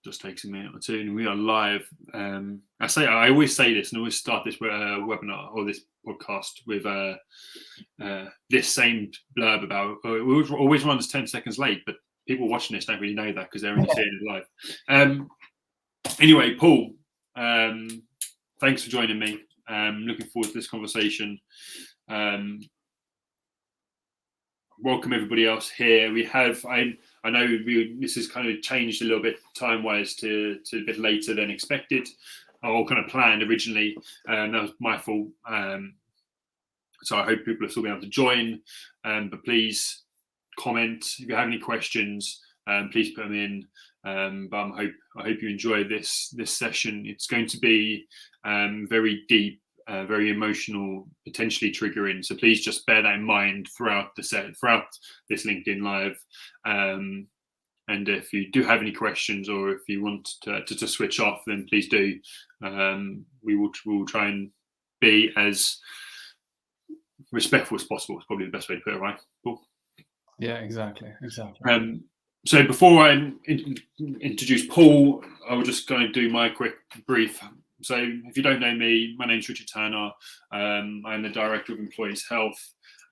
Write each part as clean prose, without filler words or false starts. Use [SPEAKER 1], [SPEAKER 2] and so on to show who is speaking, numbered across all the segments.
[SPEAKER 1] Just takes a minute or two, and we are live. I always say this, and always start this webinar or this podcast with this same blurb about it always runs 10 seconds late, but people watching this don't really know that because they're only seeing it live. Anyway, Paul, thanks for joining me. Looking forward to this conversation. Welcome everybody else here. We have I know this has kind of changed a little bit time-wise to a bit later than expected, or kind of planned originally. That was my fault. So I hope people will still be able to join. But please comment if you have any questions. Please put them in. But I hope you enjoy this session. It's going to be very deep. Very emotional, potentially triggering. So please just bear that in mind throughout this LinkedIn Live. And if you do have any questions, or if you want to switch off, then please do. We will try and be as respectful as possible. It's probably the best way to put it, right, Paul?
[SPEAKER 2] Yeah, exactly.
[SPEAKER 1] So before I introduce Paul, I will just go and do my quick brief. So if you don't know me, my name's Richard Turner. I'm the Director of Employees Health,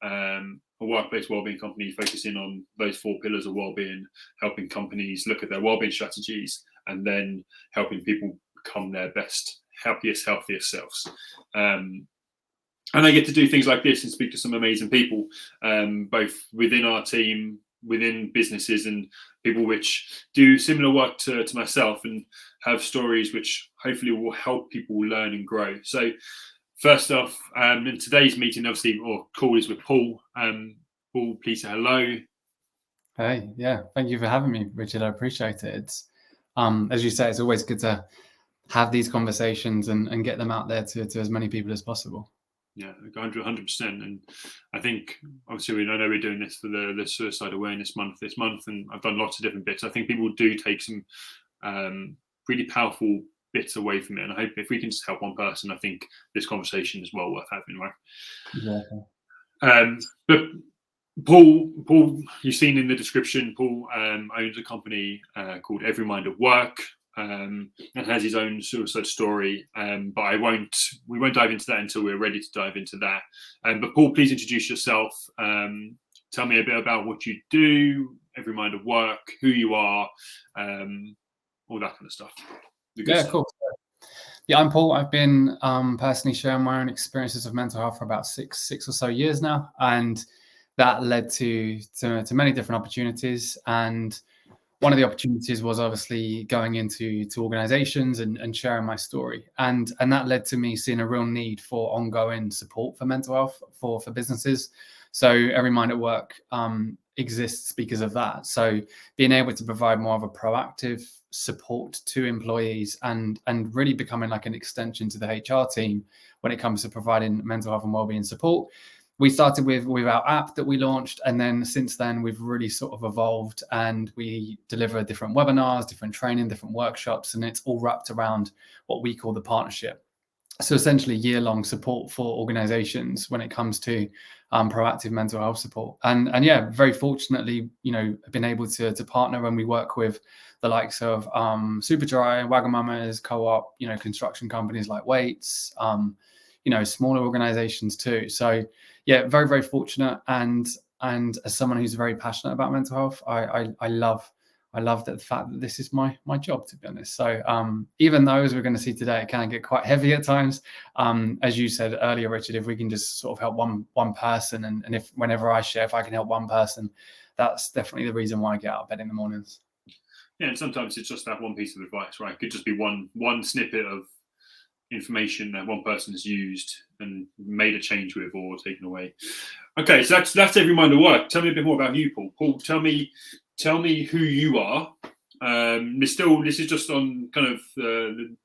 [SPEAKER 1] a work-based wellbeing company focusing on those 4 pillars of wellbeing, helping companies look at their wellbeing strategies and then helping people become their best, happiest, healthiest selves. And I get to do things like this and speak to some amazing people, both within our team, within businesses, and people which do similar work to myself and have stories which hopefully will help people learn and grow. So first off, in today's meeting, obviously, or call is with Paul. Paul, please say hello.
[SPEAKER 2] Hey, yeah, thank you for having me, Richard. I appreciate it. It's as you say, it's always good to have these conversations and get them out there to as many people as possible.
[SPEAKER 1] Yeah, 100%. And I think, obviously, I know we're doing this for the Suicide Awareness Month this month, and I've done lots of different bits. I think people do take some really powerful bits away from it. And I hope if we can just help one person, I think this conversation is well worth having, right?
[SPEAKER 2] Yeah.
[SPEAKER 1] But Paul, you've seen in the description, Paul owns a company called Everymind at Work. And has his own suicide story, but we won't dive into that until we're ready to dive into that. But Paul, please introduce yourself. Tell me a bit about what you do, Everymind at Work, who you are, all that kind of stuff.
[SPEAKER 2] Yeah, cool. Yeah, I'm Paul. I've been personally sharing my own experiences of mental health for about six or so years now, and that led to many different opportunities. And one of the opportunities was obviously going into organizations and sharing my story. And that led to me seeing a real need for ongoing support for mental health for businesses. So Everymind at Work exists because of that. So being able to provide more of a proactive support to employees and really becoming like an extension to the HR team when it comes to providing mental health and wellbeing support. We started with our app that we launched, and then since then we've really sort of evolved, and we deliver different webinars, different training, different workshops, and it's all wrapped around what we call the partnership. So essentially year-long support for organizations when it comes to proactive mental health support. And yeah, very fortunately, I've been able to partner when we work with the likes of Superdry, Wagamama's, Co-op, construction companies like Waits, smaller organizations too. So yeah, very, very fortunate. And as someone who's very passionate about mental health, I love the fact that this is my job, to be honest. So even though, as we're going to see today, it can get quite heavy at times, as you said earlier, Richard, if we can just sort of help one person, and if whenever I share, if I can help one person, that's definitely the reason why I get out of bed in the mornings.
[SPEAKER 1] Yeah, and sometimes it's just that one piece of advice, right? It could just be one snippet of information that one person has used and made a change with or taken away. Okay, so that's Everymind at Work. Tell me a bit more about you, Paul. Paul, tell me who you are. This is just on kind of the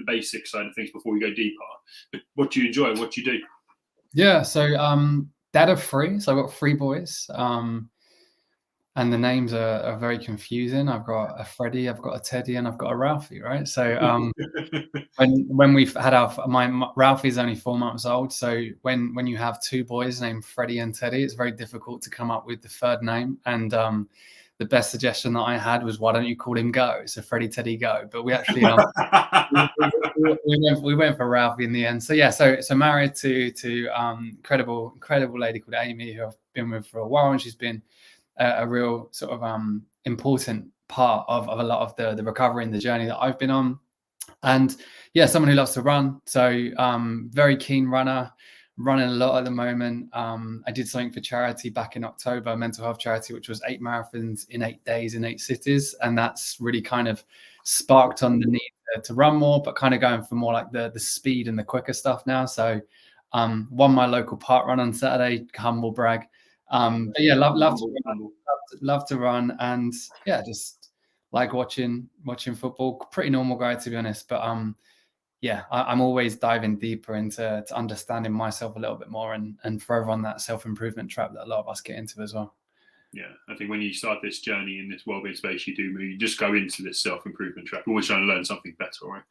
[SPEAKER 1] basic side of things before we go deeper. But what do you enjoy? What do you do?
[SPEAKER 2] Yeah, so dad of 3, so I've got 3 boys. And the names are very confusing. I've got a Freddie, I've got a Teddy, and I've got a Ralphie, right? So when we've had my Ralphie's only 4 months old. So when you have 2 boys named Freddie and Teddy, it's very difficult to come up with the third name. And the best suggestion that I had was, why don't you call him Go? So Freddie Teddy Go. But we actually we went for Ralphie in the end. So yeah, so married to incredible lady called Amy, who I've been with for a while, and she's been a real sort of important part of a lot of the recovery and the journey that I've been on. And yeah, someone who loves to run. So very keen runner, running a lot at the moment. I did something for charity back in October, mental health charity, which was 8 marathons in 8 days in 8 cities. And that's really kind of sparked on the need to run more, but kind of going for more like the speed and the quicker stuff now. So won my local park run on Saturday, humble brag. But yeah, love to run, and yeah, just like watching football. Pretty normal guy, to be honest, but yeah, I'm always diving deeper into understanding myself a little bit more, and forever on that self-improvement trap that a lot of us get into as well.
[SPEAKER 1] Yeah, I think when you start this journey in this wellbeing space, you just go into this self-improvement trap. You're always trying to learn something better, right?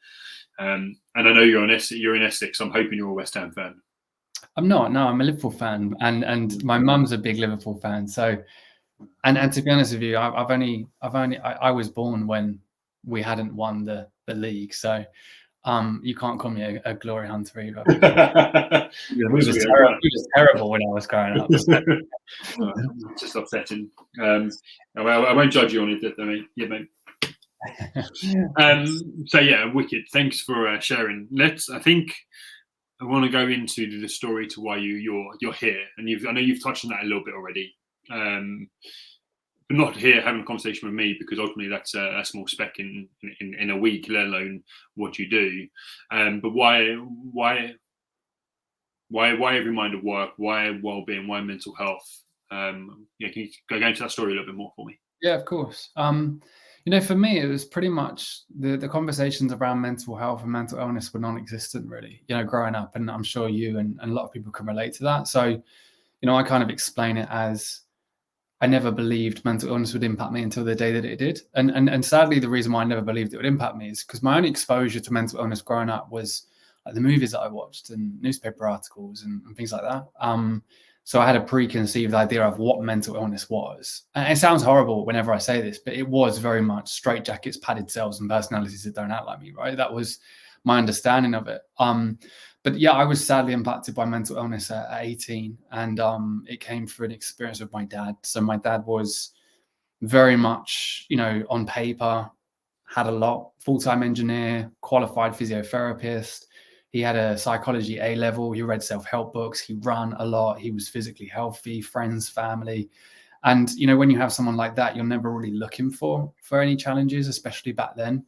[SPEAKER 1] And I know you're in Essex. So I'm hoping you're a West Ham fan.
[SPEAKER 2] I'm not. No, I'm a Liverpool fan, and my mum's a big Liverpool fan. So, and to be honest with you, I was born when we hadn't won the league. So, you can't call me a glory hunter either. We were terrible when I was growing up.
[SPEAKER 1] It's just upsetting. I won't judge you on it, mate. Yeah, mate. So yeah, wicked. Thanks for sharing. I think I want to go into the story to why you're here, and I know you've touched on that a little bit already. But not here having a conversation with me, because ultimately that's a small speck in a week, let alone what you do. But why Everymind at work? Why wellbeing? Why mental health? Can you go into that story a little bit more for me?
[SPEAKER 2] Yeah, of course. For me, it was pretty much the conversations around mental health and mental illness were non-existent, really, growing up. And I'm sure you and a lot of people can relate to that. So, I kind of explain it as, I never believed mental illness would impact me until the day that it did. And sadly, the reason why I never believed it would impact me is because my only exposure to mental illness growing up was like the movies that I watched and newspaper articles and things like that. So I had a preconceived idea of what mental illness was. And it sounds horrible whenever I say this, but it was very much straitjackets, padded cells, and personalities that don't act like me, right? That was my understanding of it. But yeah, I was sadly impacted by mental illness at 18, and it came through an experience with my dad. So my dad was very much, on paper, had a lot, full-time engineer, qualified physiotherapist. He had a psychology A-level. He read self-help books. He ran a lot. He was physically healthy, friends, family. And, when you have someone like that, you're never really looking for any challenges, especially back then.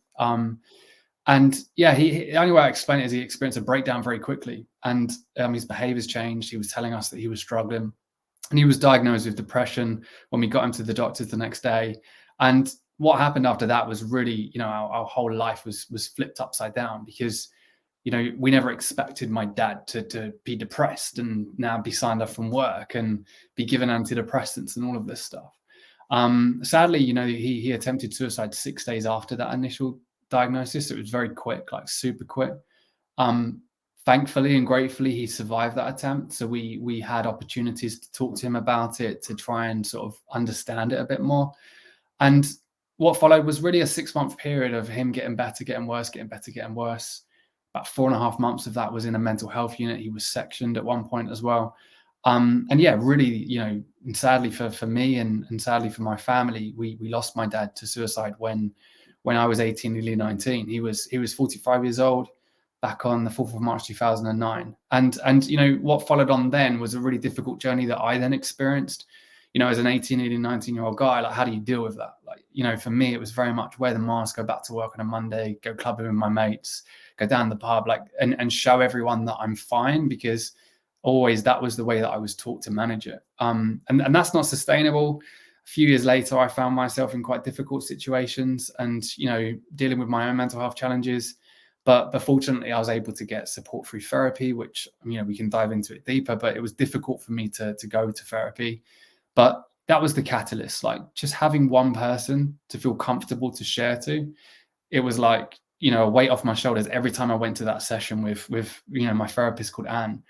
[SPEAKER 2] And yeah, the only way I explain it is he experienced a breakdown very quickly, and his behaviors changed. He was telling us that he was struggling, and he was diagnosed with depression when we got him to the doctors the next day. And what happened after that was really, our whole life was flipped upside down, because we never expected my dad to be depressed and now be signed off from work and be given antidepressants and all of this stuff. Sadly, he attempted suicide 6 days after that initial diagnosis. It was very quick, like super quick. Thankfully and gratefully, he survived that attempt. So we had opportunities to talk to him about it, to try and sort of understand it a bit more. And what followed was really a 6-month period of him getting better, getting worse, getting better, getting worse. About 4.5 months of that was in a mental health unit. He was sectioned at one point as well. And yeah, really, and sadly for me and sadly for my family, we lost my dad to suicide when I was 18, nearly 19. He was 45 years old back on the 4th of March, 2009. And what followed on then was a really difficult journey that I then experienced. As an 18, nearly 19-year-old guy, like, how do you deal with that? Like, for me, it was very much wear the mask, go back to work on a Monday, go clubbing with my mates, go down the pub, like, and show everyone that I'm fine, because always that was the way that I was taught to manage it. And that's not sustainable. A few years later, I found myself in quite difficult situations and, dealing with my own mental health challenges. But fortunately, I was able to get support through therapy, which, we can dive into it deeper, but it was difficult for me to go to therapy. But that was the catalyst, like just having one person to feel comfortable to share to. It was like, a weight off my shoulders every time I went to that session with my therapist called Anne.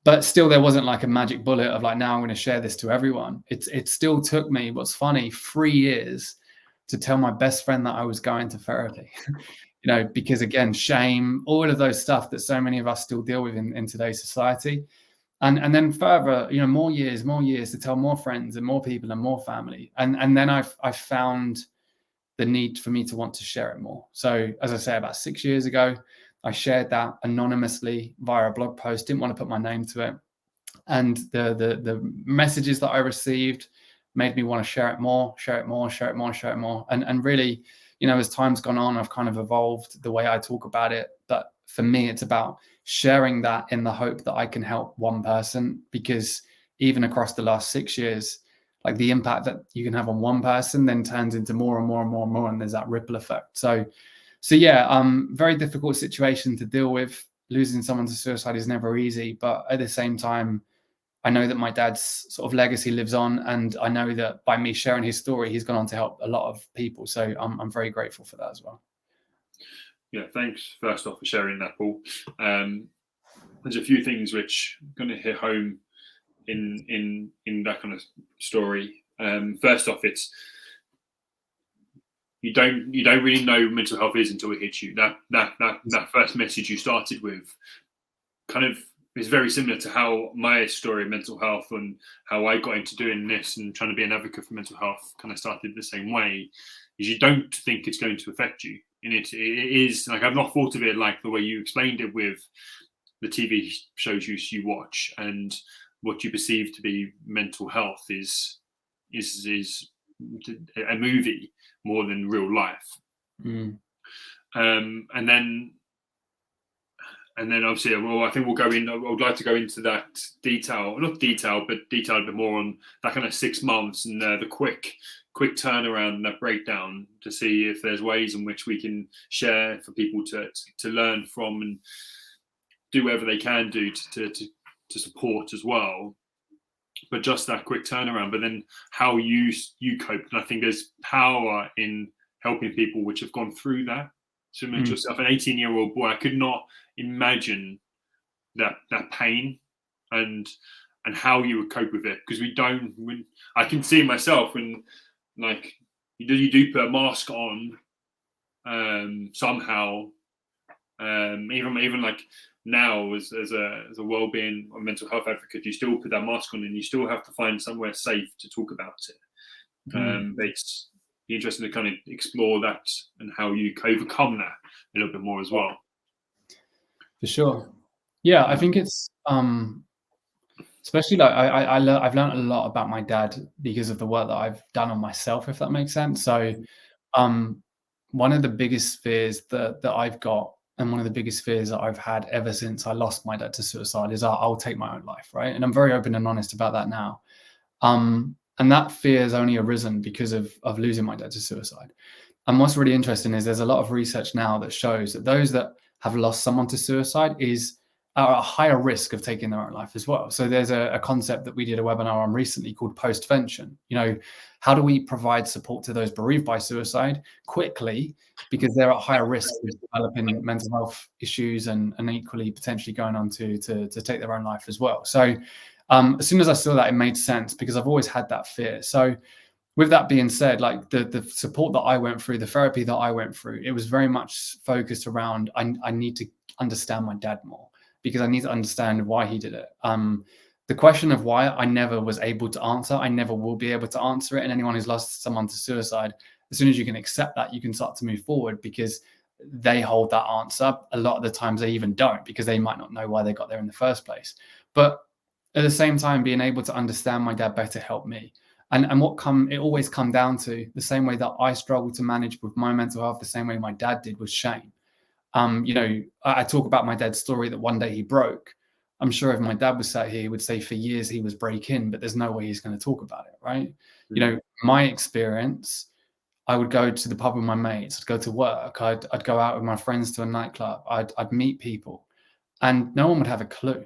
[SPEAKER 2] But still, there wasn't like a magic bullet of like, now I'm going to share this to everyone. It still took me, what's funny, 3 years to tell my best friend that I was going to therapy. Because again, shame, all of those stuff that so many of us still deal with in today's society. And then further, more years to tell more friends and more people and more family. And then I found the need for me to want to share it more. So as I say, about 6 years ago, I shared that anonymously via a blog post, didn't want to put my name to it. And the messages that I received made me want to share it more. And really, as time's gone on, I've kind of evolved the way I talk about it. But for me, it's about sharing that in the hope that I can help one person, because even across the last 6 years, like the impact that you can have on one person then turns into more and more and more and more, and there's that ripple effect. So yeah, very difficult situation to deal with. Losing someone to suicide is never easy, but at the same time, I know that my dad's sort of legacy lives on, and I know that by me sharing his story, he's gone on to help a lot of people. So I'm very grateful for that as well.
[SPEAKER 1] Yeah, thanks first off for sharing that, Paul. There's a few things which are going to hit home in that kind of story. First off, it's you don't really know mental health is until it hits you. That first message you started with kind of is very similar to how my story of mental health and how I got into doing this and trying to be an advocate for mental health kind of started the same way. Is you don't think it's going to affect you, and it is like, I've not thought of it like the way you explained it with the TV shows you watch, and what you perceive to be mental health is a movie more than real life. And then obviously, well, I think we'll go in. I would like to go into that not detail, but detail a bit more on that kind of 6 months and the quick turnaround and that breakdown, to see if there's ways in which we can share for people to learn from and do whatever they can do to support as well. But just that quick turnaround, but then how you cope. And I think there's power in helping people which have gone through that. Similar to yourself, an 18-year-old boy, I could not imagine that pain and how you would cope with it, because I can see myself when, like, you do put a mask on somehow, even like now as a wellbeing or mental health advocate, you still put that mask on and you still have to find somewhere safe to talk about it. But it's interesting to kind of explore that and how you overcome that a little bit more as well.
[SPEAKER 2] For sure. Yeah, I think it's especially like I've learned a lot about my dad because of the work that I've done on myself, if that makes sense. So one of the biggest fears that I've got, and one of the biggest fears that I've had ever since I lost my dad to suicide, is I'll take my own life, right? And I'm very open and honest about that now. And that fear has only arisen because of losing my dad to suicide. And what's really interesting is there's a lot of research now that shows that those that have lost someone to suicide are at a higher risk of taking their own life as well. So there's a concept that we did a webinar on recently called postvention. How do we provide support to those bereaved by suicide quickly, because they're at higher risk of developing mental health issues and equally potentially going on to take their own life as well. So as soon as I saw that, it made sense, because I've always had that fear. So with that being said, like the support that I went through, the therapy that I went through, it was very much focused around I need to understand my dad more, because I need to understand why he did it. The question of why, I never was able to answer. I never will be able to answer it. And anyone who's lost someone to suicide, as soon as you can accept that, you can start to move forward, because they hold that answer. A lot of the times they even don't, because they might not know why they got there in the first place. But at the same time, being able to understand my dad better helped me. And it always come down to the same way that I struggled to manage with my mental health, the same way my dad did, was shame. I talk about my dad's story that one day he broke. I'm sure if my dad was sat here, he would say for years he was breaking, but there's no way he's going to talk about it, right? Mm-hmm. My experience, I would go to the pub with my mates, I'd go to work, I'd go out with my friends to a nightclub, I'd meet people, and no one would have a clue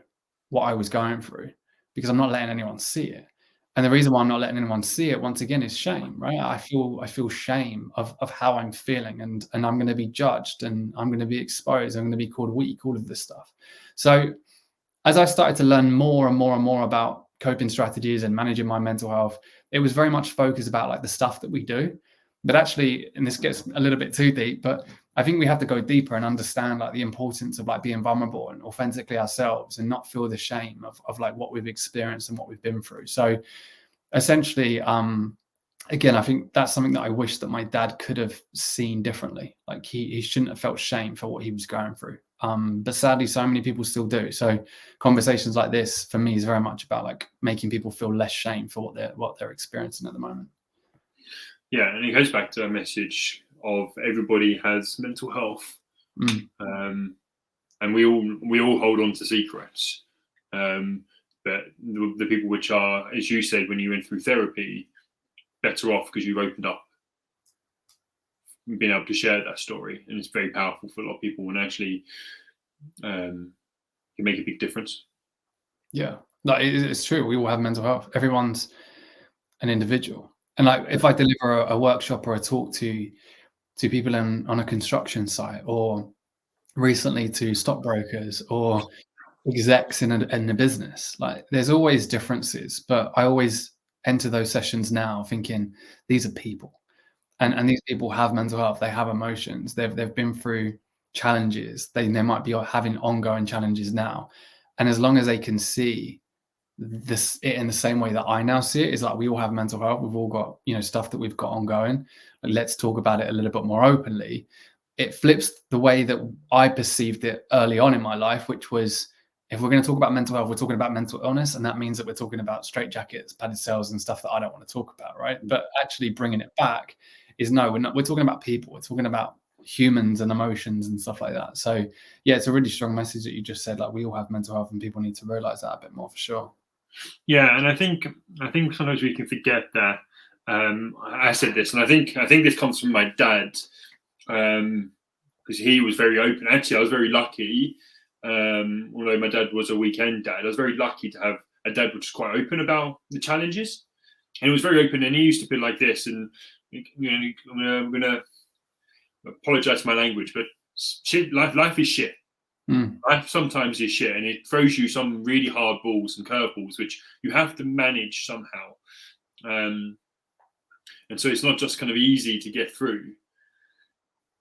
[SPEAKER 2] what I was going through, because I'm not letting anyone see it. And the reason why I'm not letting anyone see it, once again, is shame, right? I feel shame of how I'm feeling, and I'm going to be judged, and I'm going to be exposed, I'm going to be called weak, all of this stuff. So as I started to learn more and more and more about coping strategies and managing my mental health, it was very much focused about like the stuff that we do. But actually, and this gets a little bit too deep, but I think we have to go deeper and understand like the importance of like being vulnerable and authentically ourselves and not feel the shame of like what we've experienced and what we've been through. So essentially, again, I think that's something that I wish that my dad could have seen differently. Like he shouldn't have felt shame for what he was going through. But sadly, so many people still do. So conversations like this for me is very much about like making people feel less shame for what they're experiencing at the moment.
[SPEAKER 1] Yeah, and it goes back to a message of everybody has mental health, and we all hold on to secrets. But the people which are, as you said, when you went through therapy, better off because you've opened up, being able to share that story, and it's very powerful for a lot of people, and actually can make a big difference.
[SPEAKER 2] Yeah, no, it's true. We all have mental health. Everyone's an individual. And like if I deliver a workshop or a talk to people on a construction site, or recently to stockbrokers or execs in a business, like there's always differences, but I always enter those sessions now thinking these are people, and these people have mental health, they have emotions, they've been through challenges, they might be having ongoing challenges now, and as long as they can see this in the same way that I now see it, is like we all have mental health, we've all got stuff that we've got ongoing, but let's talk about it a little bit more openly. It flips the way that I perceived it early on in my life, which was, if we're going to talk about mental health, we're talking about mental illness, and that means that we're talking about straitjackets, padded cells, and stuff that I don't want to talk about, right? But actually bringing it back is no, we're talking about people, we're talking about humans and emotions and stuff like that. So yeah, it's a really strong message that you just said, like we all have mental health and people need to realize that a bit more, for sure.
[SPEAKER 1] Yeah, and I think sometimes we can forget that. I said this, and I think this comes from my dad, because he was very open. Actually, I was very lucky. Although my dad was a weekend dad, I was very lucky to have a dad which was quite open about the challenges, and he was very open. And he used to be like this, and I'm gonna apologize for my language, but shit, life is shit. Life sometimes is shit, and it throws you some really hard balls and curveballs which you have to manage somehow. And so it's not just kind of easy to get through.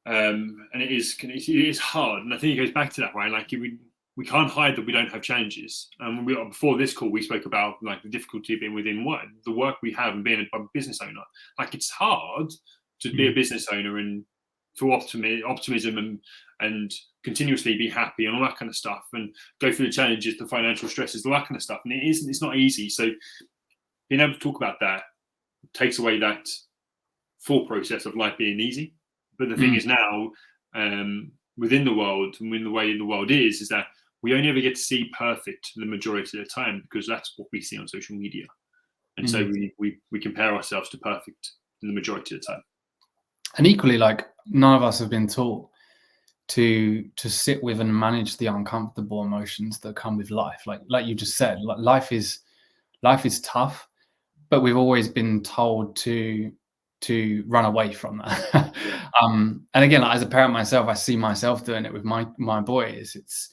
[SPEAKER 1] And it is hard. And I think it goes back to that, right? Like we can't hide that we don't have challenges. And before this call, we spoke about like the difficulty of being within the work we have and being a business owner. Like it's hard to be a business owner and for optimism and continuously be happy and all that kind of stuff, and go through the challenges, the financial stresses, all that kind of stuff. And it's not easy. So being able to talk about that takes away that thought process of life being easy. But the thing is now, within the world and the way the world is that we only ever get to see perfect the majority of the time, because that's what we see on social media. And so we compare ourselves to perfect in the majority of the time. And
[SPEAKER 2] equally, like none of us have been taught to sit with and manage the uncomfortable emotions that come with life. Like you just said, like life is tough, but we've always been told to run away from that. And again, like, as a parent myself, I see myself doing it with my boys. It's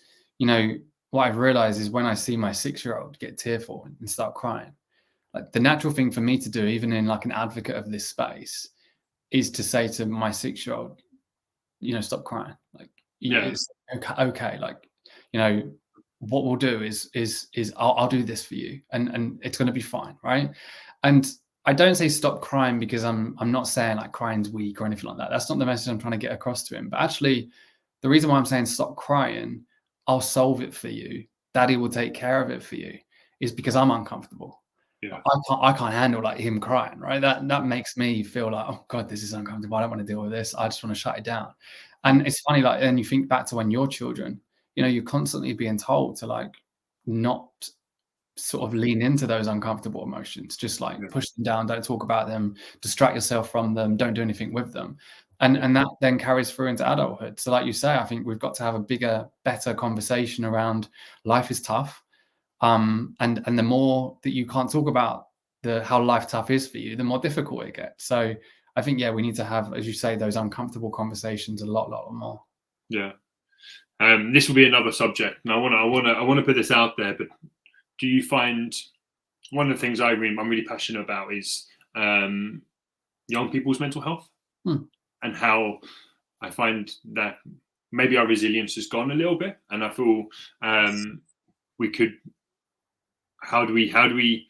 [SPEAKER 2] what I've realized is when I see my 6-year-old get tearful and start crying, like the natural thing for me to do, even in like an advocate of this space, is to say to my 6-year-old, stop crying. Like, it's okay. Like, what we'll do is I'll do this for you, and it's going to be fine, right? And I don't say stop crying because I'm not saying like crying's weak or anything like that. That's not the message I'm trying to get across to him. But actually, the reason why I'm saying stop crying, I'll solve it for you, Daddy will take care of it for you, is because I'm uncomfortable. Yeah. I can't handle like him crying, right? That makes me feel like, oh God, this is uncomfortable. I don't want to deal with this. I just want to shut it down. And it's funny, like, and you think back to when you're children, you're constantly being told to like not sort of lean into those uncomfortable emotions, just like push them down, don't talk about them, distract yourself from them, don't do anything with them. And that then carries through into adulthood. So like you say, I think we've got to have a bigger, better conversation around life is tough. And the more that you can't talk about how life tough is for you, the more difficult it gets. So I think, we need to have, as you say, those uncomfortable conversations a lot more. Yeah.
[SPEAKER 1] This will be another subject, and I want to put this out there. But do you find one of the things I'm really passionate about is young people's mental health, and how I find that maybe our resilience has gone a little bit, and I feel we could. How do we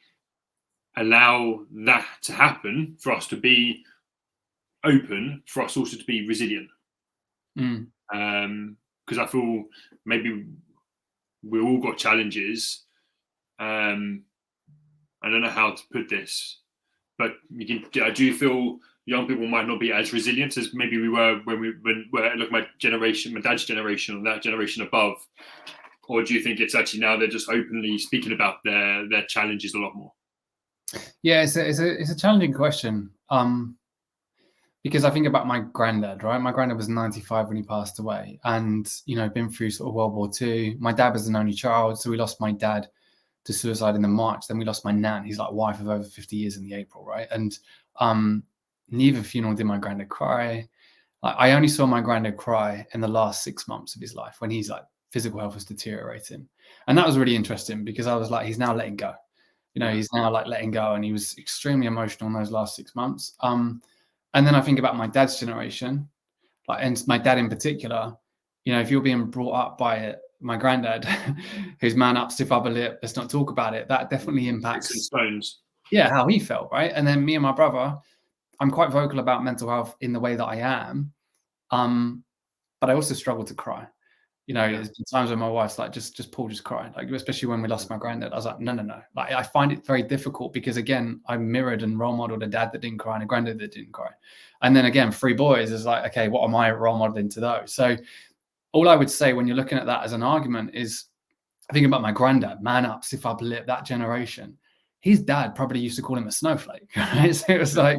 [SPEAKER 1] allow that to happen for us to be open, for us also to be resilient? Because I feel maybe we've all got challenges. I don't know how to put this, but I do feel young people might not be as resilient as maybe we were when look at my generation, my dad's generation, or that generation above. Or do you think it's actually now they're just openly speaking about their challenges a lot more?
[SPEAKER 2] Yeah, it's a challenging question. Because I think about my granddad, right? My granddad was 95 when he passed away, and been through sort of World War II. My dad was an only child, so we lost my dad to suicide in the March. Then we lost my nan. He's like wife of over 50 years in the April, right? And neither funeral did my granddad cry. Like, I only saw my granddad cry in the last 6 months of his life when his physical health was deteriorating, and that was really interesting because I was like, he's now letting go. He's now letting go, and he was extremely emotional in those last 6 months. And then I think about my dad's generation, and my dad in particular. If you're being brought up by my granddad, who's man up, stiff upper lip, let's not talk about it, that definitely impacts how he felt, right? And then me and my brother, I'm quite vocal about mental health in the way that I am, but I also struggle to cry. There's been times when my wife's like, just Paul, just cry. Especially when we lost my granddad, I was like, no. I find it very difficult because, again, I mirrored and role modeled a dad that didn't cry and a granddad that didn't cry. And then again, 3 boys is like, okay, what am I role modeling to those? So all I would say when you're looking at that as an argument is, I think about my granddad, man up, stiff upper lip, that generation. His dad probably used to call him a snowflake, right? So it was like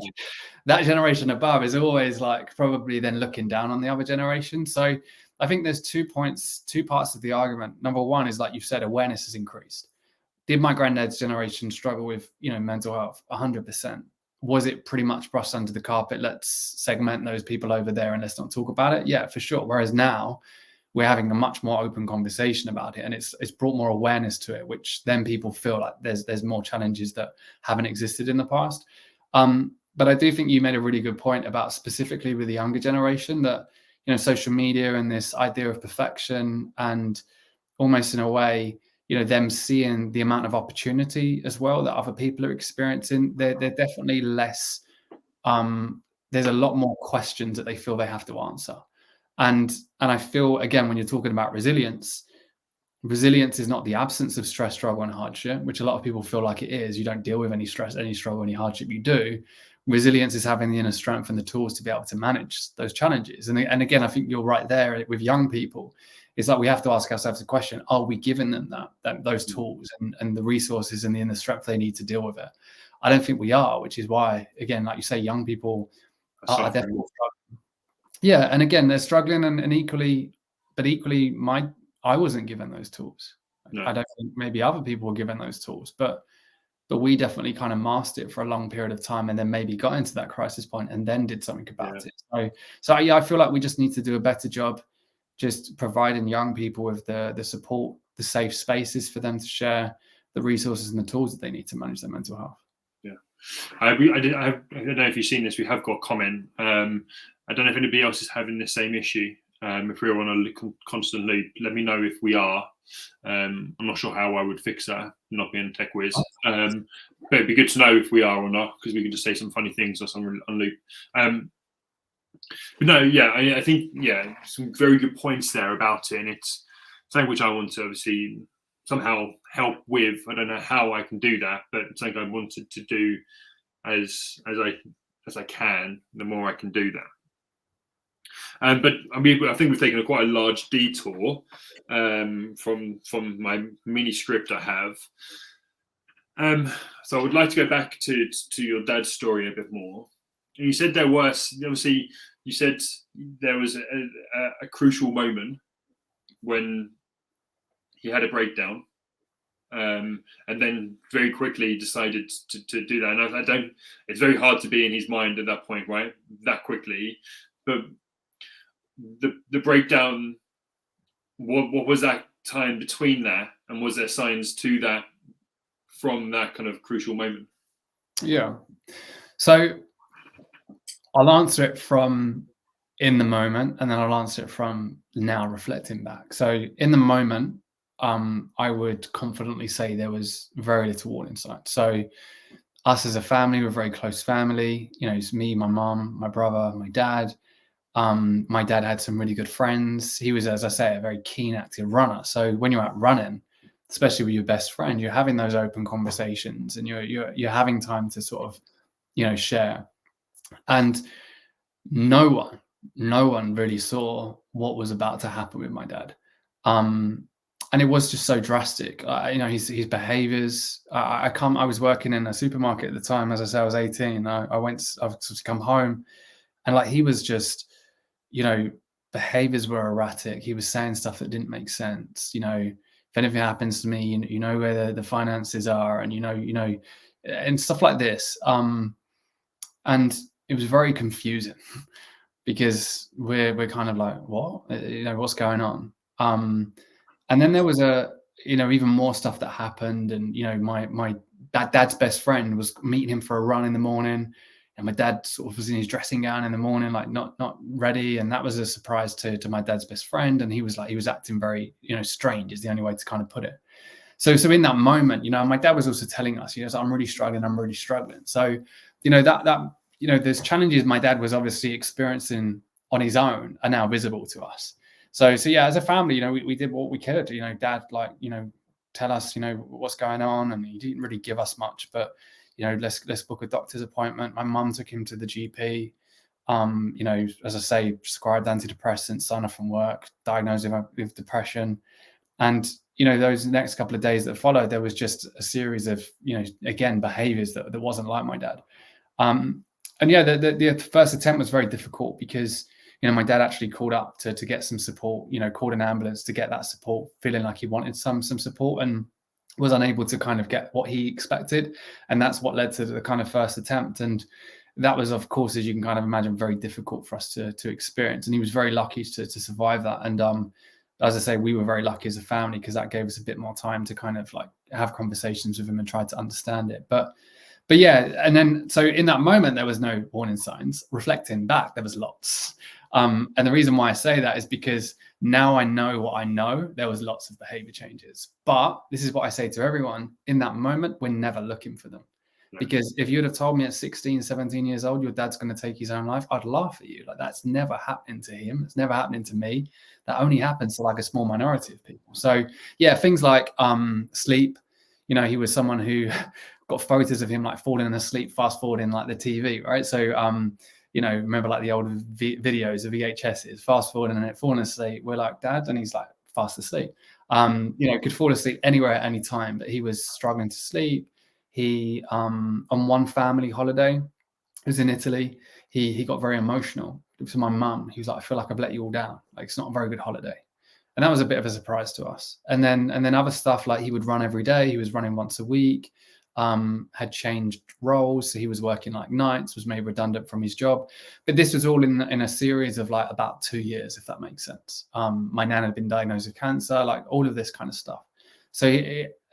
[SPEAKER 2] that generation above is always probably then looking down on the other generation. So I think there's 2 parts of the argument. Number one is, like you said, awareness has increased. Did my granddad's generation struggle with, mental health? 100%. Was it pretty much brushed under the carpet? Let's segment those people over there and let's not talk about it. Yeah, for sure. Whereas now we're having a much more open conversation about it, and it's brought more awareness to it, which then people feel like there's more challenges that haven't existed in the past. But I do think you made a really good point about specifically with the younger generation that, social media and this idea of perfection, and almost in a way, them seeing the amount of opportunity as well that other people are experiencing, they're definitely less. There's a lot more questions that they feel they have to answer. And I feel, again, when you're talking about resilience is not the absence of stress, struggle, and hardship, which a lot of people feel like it is. You don't deal with any stress, any struggle, any hardship. You do. Resilience is having the inner strength and the tools to be able to manage those challenges. And again, I think you're right there with young people. It's like we have to ask ourselves the question: are we giving them those tools and the resources and the inner strength they need to deal with it? I don't think we are, which is why, again, like you say, young people are definitely struggling. Yeah, and again, they're struggling, and equally, I wasn't given those tools. No. I don't think maybe other people were given those tools, but we definitely kind of mastered it for a long period of time, and then maybe got into that crisis point and then did something about it. So yeah, I feel like we just need to do a better job just providing young people with the support, the safe spaces for them to share the resources and the tools that they need to manage their mental health.
[SPEAKER 1] Yeah, I don't know if you've seen this. We have got a comment. I don't know if anybody else is having the same issue. If we're on a constant loop, let me know if we are. I'm not sure how I would fix that, not being a tech whiz. But it'd be good to know if we are or not, because we can just say some funny things or something on loop. But no, yeah, I think, some very good points there about it. And it's something which I want to obviously somehow help with. I don't know how I can do that, but it's something I wanted to do as I can, the more I can do that. But I mean, I think we've taken quite a large detour from my mini script I have. So I would like to go back to your dad's story a bit more. And you said there was a crucial moment when he had a breakdown, and then very quickly decided to do that. And it's very hard to be in his mind at that point, right? That quickly, but the breakdown what was that time between that, and was there signs to that from that kind of crucial moment?
[SPEAKER 2] Yeah. So I'll answer it from in the moment, and then I'll answer it from now reflecting back. So in the moment, I would confidently say there was very little warning signs. So us as a family, we're a very close family. You know, it's me, my mom, my brother, my dad. My dad had some really good friends. He was, as I say, a very keen, active runner. So when you're out running, especially with your best friend, you're having those open conversations, and you're having time to sort of, you know, share. And no one really saw what was about to happen with my dad. And it was just so drastic. You know, his behaviors. I was working in a supermarket at the time. As I say, I was 18. I've come home, and like he was just, you know, behaviors were erratic. He was saying stuff that didn't make sense. You know, if anything happens to me, you know where the finances are, and you know, and stuff like this. And it was very confusing because we're kind of like, what, you know, what's going on? And then there was even more stuff that happened, and you know, my dad's best friend was meeting him for a run in the morning, and my dad sort of was in his dressing gown in the morning, like not ready, and that was a surprise to my dad's best friend, and he was acting very, you know, strange is the only way to kind of put it. So in that moment, you know, my dad was also telling us, you know, so I'm really struggling. So, you know, that you know, there's challenges my dad was obviously experiencing on his own are now visible to us. So yeah, as a family, you know, we did what we could. You know, dad, like, you know, tell us, you know, what's going on, and he didn't really give us much, but you know, let's book a doctor's appointment. My mum took him to the GP. You know, as I say, prescribed antidepressants, signed off from work, diagnosed him with depression, and you know, those next couple of days that followed, there was just a series of, you know, again, behaviors that wasn't like my dad. And yeah, the first attempt was very difficult because, you know, my dad actually called up to get some support, you know, called an ambulance to get that support, feeling like he wanted some support, and was unable to kind of get what he expected. And that's what led to the kind of first attempt. And that was, of course, as you can kind of imagine, very difficult for us to experience. And he was very lucky to survive that. And as I say, we were very lucky as a family because that gave us a bit more time to kind of like have conversations with him and try to understand it. But yeah, and then so in that moment, there was no warning signs. Reflecting back, there was lots. And the reason why I say that is because now I know what I know. There was lots of behavior changes. But this is what I say to everyone. In that moment, we're never looking for them. Because if you'd have told me at 16, 17 years old, your dad's going to take his own life, I'd laugh at you. Like, that's never happening to him. It's never happening to me. That only happens to like a small minority of people. So yeah, things like sleep. You know, he was someone who got photos of him like falling asleep, fast forwarding like the TV, right? So, you know, remember like the old videos of VHSs, fast forwarding and it falling asleep. We're like, Dad, and he's like fast asleep. You know, could fall asleep anywhere at any time, but he was struggling to sleep. He, on one family holiday, it was in Italy, he got very emotional. It was my mum. He was like, I feel like I've let you all down. Like, it's not a very good holiday. And that was a bit of a surprise to us. And then other stuff, like he would run every day. He was running once a week, had changed roles. So he was working like nights, was made redundant from his job. But this was all in a series of like about 2 years, if that makes sense. My nan had been diagnosed with cancer, like all of this kind of stuff. So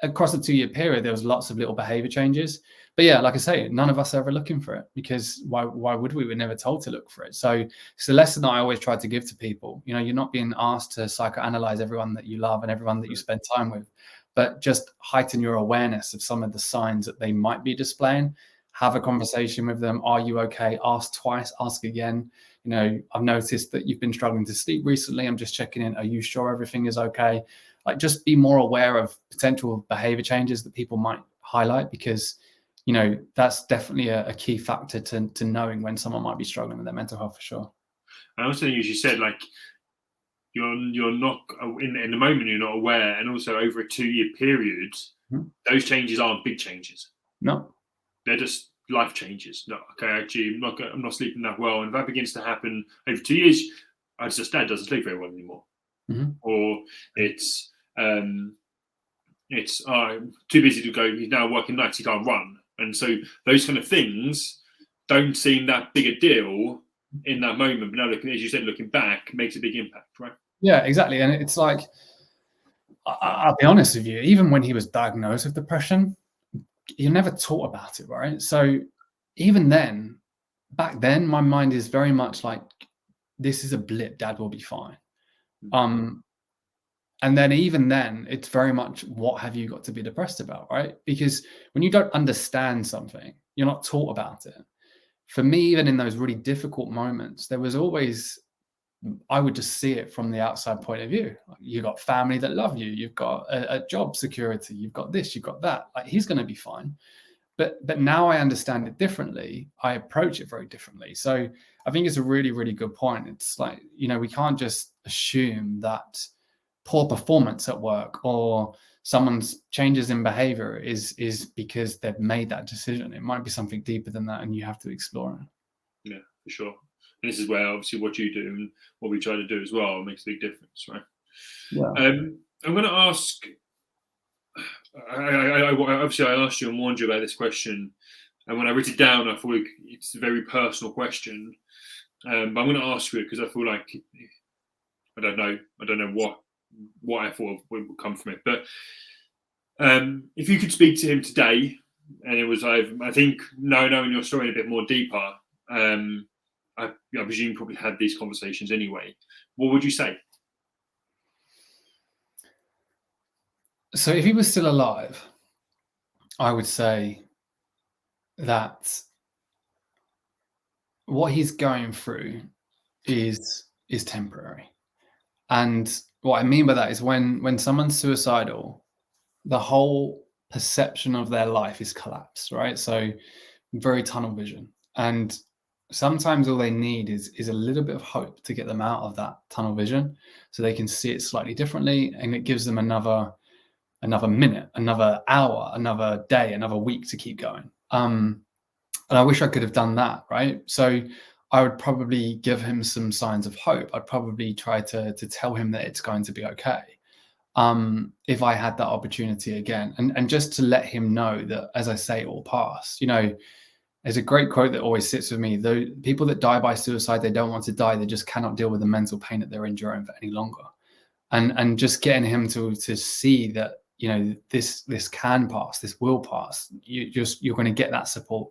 [SPEAKER 2] across the 2-year period, there was lots of little behavior changes. But yeah, like I say, none of us are ever looking for it because why would we? We're never told to look for it. So it's the lesson that I always try to give to people. You know, you're not being asked to psychoanalyze everyone that you love and everyone that you spend time with, but just heighten your awareness of some of the signs that they might be displaying. Have a conversation with them. Are you okay? Ask twice, ask again. You know, I've noticed that you've been struggling to sleep recently. I'm just checking in. Are you sure everything is okay? Like, just be more aware of potential behavior changes that people might highlight, because, you know, that's definitely a key factor to knowing when someone might be struggling with their mental health, for sure.
[SPEAKER 1] And also, as you said, like, you're not in the moment, you're not aware, and also over a 2-year period, those changes aren't big changes.
[SPEAKER 2] No,
[SPEAKER 1] they're just life changes. No, okay, actually, I'm not sleeping that well, and if that begins to happen over 2 years, dad doesn't sleep very well anymore, or it's too busy to go. He's now working nights. He can't run, and so those kind of things don't seem that big a deal in that moment. But now, as you said, looking back, makes a big impact, right?
[SPEAKER 2] Yeah, exactly. And it's like, I'll be honest with you, even when he was diagnosed with depression, you're never taught about it, right? So even then, back then, my mind is very much like, this is a blip, dad will be fine. And then even then, it's very much, what have you got to be depressed about, right? Because when you don't understand something, you're not taught about it. For me, even in those really difficult moments, there was always, I would just see it from the outside point of view. You've got family that love you. You've got a job security. You've got this, you've got that. Like, he's going to be fine. But now I understand it differently. I approach it very differently. So I think it's a really, really good point. It's like, we can't just assume that poor performance at work or someone's changes in behavior is because they've made that decision. It might be something deeper than that, and you have to explore it.
[SPEAKER 1] Yeah, for sure. And this is where obviously what you do and what we try to do as well makes a big difference, right?
[SPEAKER 2] Yeah.
[SPEAKER 1] I'm going to ask. Obviously, I asked you and warned you about this question, and when I wrote it down, I thought it's a very personal question. But I'm going to ask you it because I feel like I don't know what I thought would come from it. But if you could speak to him today, and it was, I think, knowing your story a bit more deeper, I presume you probably had these conversations anyway. What would you say?
[SPEAKER 2] So if he was still alive, I would say that what he's going through is temporary. And what I mean by that is when someone's suicidal, the whole perception of their life is collapsed, right? So very tunnel vision. And sometimes all they need is a little bit of hope to get them out of that tunnel vision so they can see it slightly differently, and it gives them another minute, another hour, another day, another week to keep going. And I wish I could have done that, right? So I would probably give him some signs of hope. I'd probably try to tell him that it's going to be okay. If I had that opportunity again, and just to let him know that, as I say, it will pass. There's a great quote that always sits with me: though people that die by suicide, they don't want to die, they just cannot deal with the mental pain that they're enduring for any longer. And just getting him to see that, this can pass, this will pass. You're going to get that support.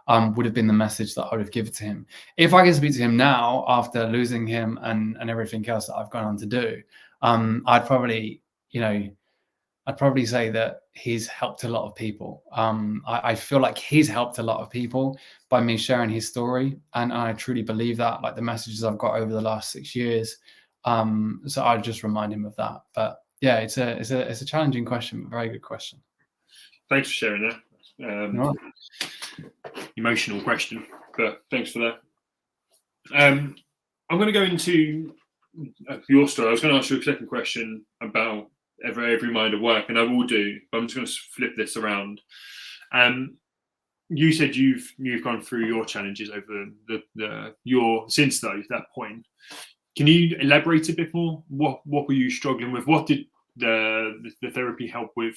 [SPEAKER 2] Would have been the message that I would have given to him. If I can speak to him now after losing him and everything else that I've gone on to do, I'd probably say that he's helped a lot of people. I feel like he's helped a lot of people by me sharing his story, and I truly believe that. Like the messages I've got over the last 6 years, so I'd just remind him of that. But yeah, it's a challenging question, but very good question.
[SPEAKER 1] Thanks for sharing that. Emotional question, but thanks for that. I'm going to go into your story. I was going to ask you a second question about Everymind at work, and I will do, but I'm just going to flip this around. You said you've gone through your challenges over since that point. Can you elaborate a bit more? What were you struggling with? What did the therapy help with?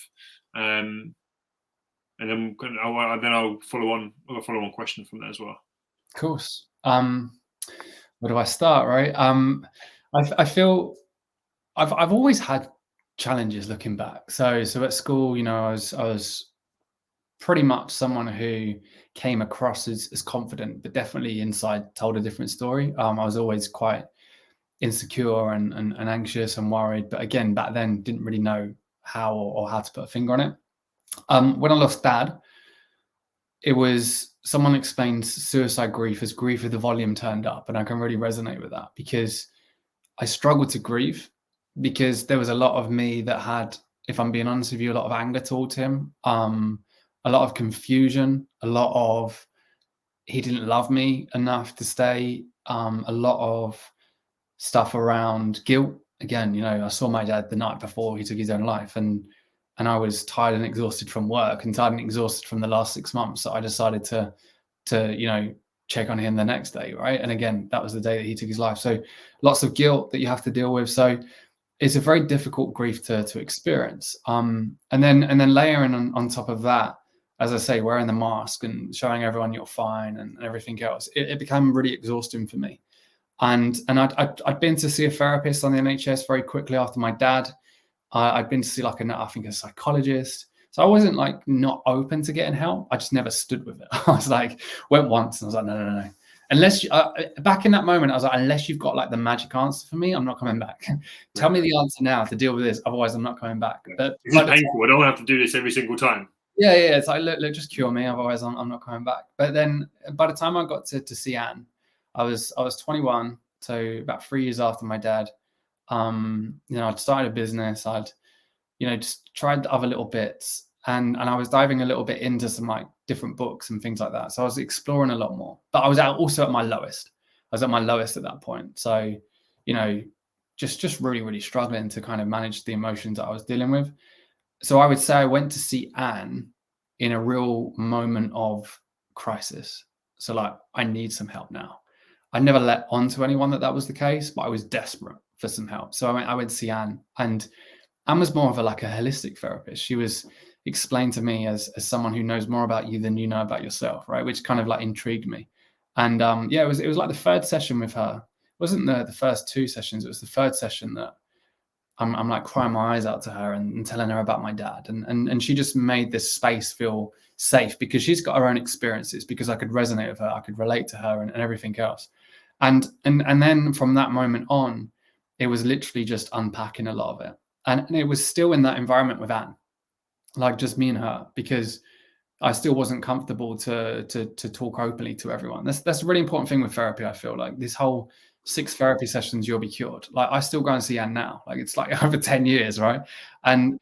[SPEAKER 1] And then I'll follow on a follow-on question from that as well.
[SPEAKER 2] Of course. Where do I start? Right. I feel I've always had challenges looking back. So at school, I was pretty much someone who came across as confident, but definitely inside told a different story. I was always quite insecure and anxious and worried. But again, back then, didn't really know how or how to put a finger on it. When I lost dad, it was, someone explained suicide grief as grief with the volume turned up. And I can really resonate with that, because I struggled to grieve, because there was a lot of me that had, if I'm being honest with you, a lot of anger towards him, a lot of confusion, a lot of he didn't love me enough to stay, a lot of stuff around guilt. Again, I saw my dad the night before he took his own life, and I was tired and exhausted from work, and tired and exhausted from the last 6 months. So I decided to check on him the next day, right? And again, that was the day that he took his life. So lots of guilt that you have to deal with. So it's a very difficult grief to experience. And then layering on top of that, as I say, wearing the mask and showing everyone you're fine and everything else, it became really exhausting for me. And I'd been to see a therapist on the NHS very quickly after my dad. I'd been to see I think a psychologist. So I wasn't like not open to getting help. I just never stood with it. I was like, went once and I was like, no. Unless back in that moment, I was like, unless you've got like the magic answer for me, I'm not coming back. Tell me the answer now to deal with this. Otherwise, I'm not coming back. But
[SPEAKER 1] it's painful. I don't have to do this every single time.
[SPEAKER 2] Yeah. It's like, look, just cure me. Otherwise, I'm not coming back. But then by the time I got to see Anne, I was 21. So about 3 years after my dad, I'd started a business. I'd just tried other little bits, and I was diving a little bit into some like different books and things like that. So I was exploring a lot more, but I was also at my lowest. I was at my lowest at that point. So, just really, really struggling to kind of manage the emotions that I was dealing with. So I would say I went to see Anne in a real moment of crisis. So like, I need some help now. I never let on to anyone that was the case, but I was desperate for some help. So I went to see Anne, and Anne was more of a holistic therapist. She was explained to me as someone who knows more about you than you know about yourself, right? Which kind of like intrigued me. And it was like the third session with her. It wasn't the first two sessions. It was the third session that I'm like crying my eyes out to her and telling her about my dad. And she just made this space feel safe because she's got her own experiences, because I could resonate with her, I could relate to her and everything else. And then from that moment on, it was literally just unpacking a lot of it. And it was still in that environment with Anne, like just me and her, because I still wasn't comfortable to talk openly to everyone. That's a really important thing with therapy. I feel like this whole 6 therapy sessions, you'll be cured. Like I still go and see Anne now. Like it's like over 10 years, right? And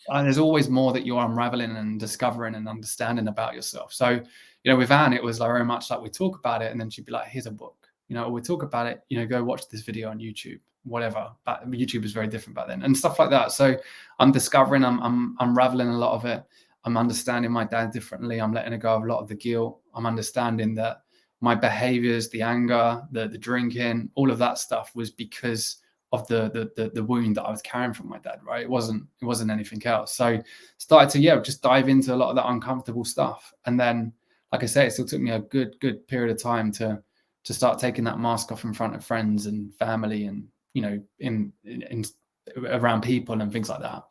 [SPEAKER 2] there's always more that you're unraveling and discovering and understanding about yourself. So, with Anne, it was like very much like we talk about it, and then she'd be like, here's a book, or we talk about it, go watch this video on YouTube, whatever. But YouTube was very different back then and stuff like that. So I'm discovering, I'm unraveling a lot of it. I'm understanding my dad differently. I'm letting go of a lot of the guilt. I'm understanding that my behaviors, the anger, the drinking, all of that stuff was because of the wound that I was carrying from my dad, right? It wasn't anything else. So started to, just dive into a lot of that uncomfortable stuff. And then, like I say, it still took me a good period of time to start taking that mask off in front of friends and family and, in around people and things like that.